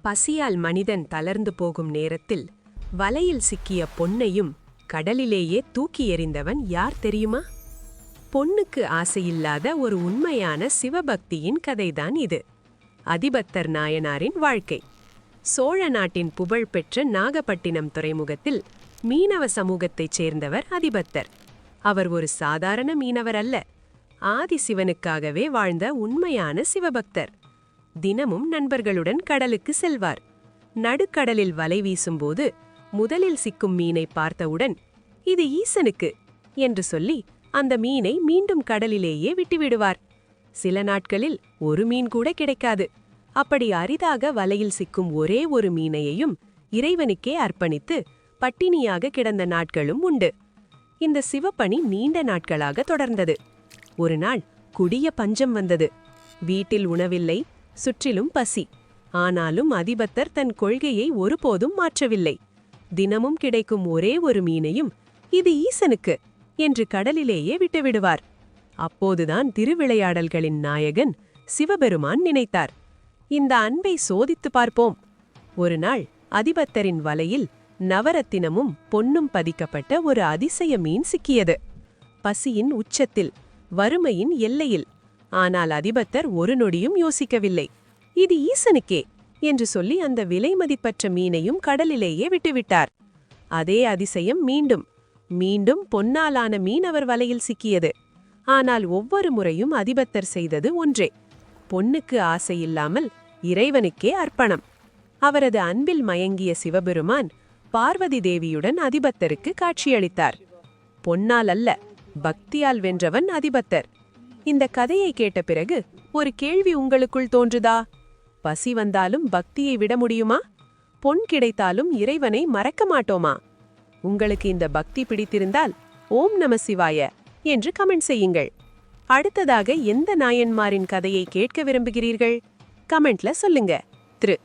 பசியால் மனிதன் தளர்ந்து போகும் நேரத்தில் வலையில் சிக்கிய பொன்னையும் கடலிலேயே தூக்கி எறிந்தவன் யார் தெரியுமா? பொன்னுக்கு ஆசையில்லாத ஒரு உண்மையான சிவபக்தியின் கதைதான் இது. அதிபத்தர் நாயனாரின் வாழ்க்கை. சோழ நாட்டின் புகழ்பெற்ற நாகப்பட்டினம் துறைமுகத்தில் மீனவ சமூகத்தைச் சேர்ந்தவர் அதிபத்தர். அவர் ஒரு சாதாரண மீனவர் அல்ல, ஆதிசிவனுக்காகவே வாழ்ந்த உண்மையான சிவபக்தர். தினமும் நண்பர்களுடன் கடலுக்கு செல்வார். நடுக்கடலில் வலை வீசும்போது முதலில் சிக்கும் மீனை பார்த்தவுடன் இது ஈசனுக்கு என்று சொல்லி அந்த மீனை மீண்டும் கடலிலேயே விட்டுவிடுவார். சில நாட்களில் ஒரு மீன் கூட கிடைக்காது. அப்படி அரிதாக வலையில் சிக்கும் ஒரே ஒரு மீனையையும் இறைவனுக்கே அர்ப்பணித்து பட்டினியாக கிடந்த நாட்களும் உண்டு. இந்த சிவப்பணி நீண்ட நாட்களாக தொடர்ந்தது. ஒரு நாள் கொடிய பஞ்சம் வந்தது. வீட்டில் உணவில்லை, சுற்றிலும் பசி. ஆனாலும் அதிபத்தர் தன் கொள்கையை ஒருபோதும் மாற்றவில்லை. தினமும் கிடைக்கும் ஒரே ஒரு மீனையும் இது ஈசனுக்கு என்று கடலிலேயே விட்டுவிடுவார். அப்போதுதான் திருவிளையாடல்களின் நாயகன் சிவபெருமான் நினைத்தார், இந்த அன்பை சோதித்து பார்ப்போம். ஒரு நாள் அதிபத்தரின் வலையில் நவரத்தினமும் பொன்னும் பதிக்கப்பட்ட ஒரு அதிசய மீன் சிக்கியது. பசியின் உச்சத்தில், வறுமையின் எல்லையில். ஆனால் அதிபத்தர் ஒரு நொடியும் யோசிக்கவில்லை. இது ஈசனுக்கே என்று சொல்லி அந்த விலைமதிப்பற்ற மீனையும் கடலிலேயே விட்டுவிட்டார். அதே அதிசயம் மீண்டும் மீண்டும் பொன்னாலான மீன் அவர் வலையில் சிக்கியது. ஆனால் ஒவ்வொரு முறையும் அதிபத்தர் செய்தது ஒன்றே, பொன்னுக்கு ஆசையில்லாமல் இறைவனுக்கே அர்ப்பணம். அவரது அன்பில் மயங்கிய சிவபெருமான் பார்வதி தேவியுடன் அதிபத்தருக்கு காட்சியளித்தார். பொன்னால் அல்ல, பக்தியால் வென்றவன் அதிபத்தர். இந்த கதையை கேட்ட பிறகு ஒரு கேள்வி உங்களுக்குள் தோன்றுதா? பசி வந்தாலும் பக்தியை விட முடியுமா? பொன் கிடைத்தாலும் இறைவனை மறக்க மாட்டோமா? உங்களுக்கு இந்த பக்தி பிடித்திருந்தால் ஓம் நம சிவாய என்று கமெண்ட் செய்யுங்கள். அடுத்ததாக எந்த நாயன்மாரின் கதையை கேட்க விரும்புகிறீர்கள்? கமெண்ட்ல சொல்லுங்க. திரு